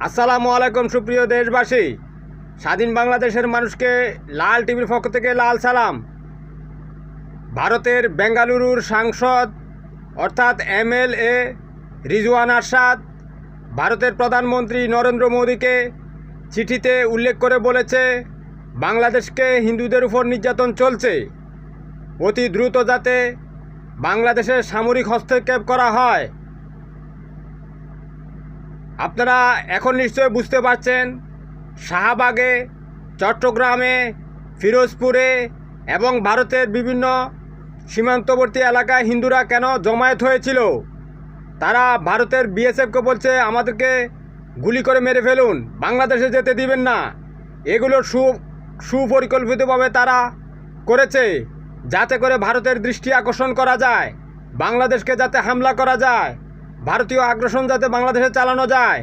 আসসালামু আলাইকুম সুপ্রিয় দেশবাসী। স্বাধীন বাংলাদেশের মানুষকে লাল টিভির পক্ষ থেকে লাল সালাম। ভারতের বেঙ্গালুরুর সাংসদ অর্থাৎ এমএলএ রিজওয়ান আরশাদ ভারতের প্রধানমন্ত্রী নরেন্দ্র মোদীকে চিঠিতে উল্লেখ করে বলেছে, বাংলাদেশকে হিন্দুদের উপর নির্যাতন চলছে, অতি দ্রুত যাতে বাংলাদেশের সামরিক হস্তক্ষেপ করা হয়। আপনারা এখন নিশ্চয় বুঝতে পারছেন, শাহবাগে, চট্টগ্রামে, ফিরোজপুরে এবং ভারতের বিভিন্ন সীমান্তবর্তী এলাকায় হিন্দুরা কেন জমায়েত হয়েছিল। তারা ভারতের বিএসএফকে বলছে, আমাদেরকে গুলি করে মেরে ফেলুন, বাংলাদেশে যেতে দিবেন না। এগুলো সুপরিকল্পিতভাবে তারা করেছে, যাতে করে ভারতের দৃষ্টি আকর্ষণ করা যায়, বাংলাদেশকে যাতে হামলা করা যায়, ভারতীয় আগ্রাসন যাতে বাংলাদেশে চালানো যায়।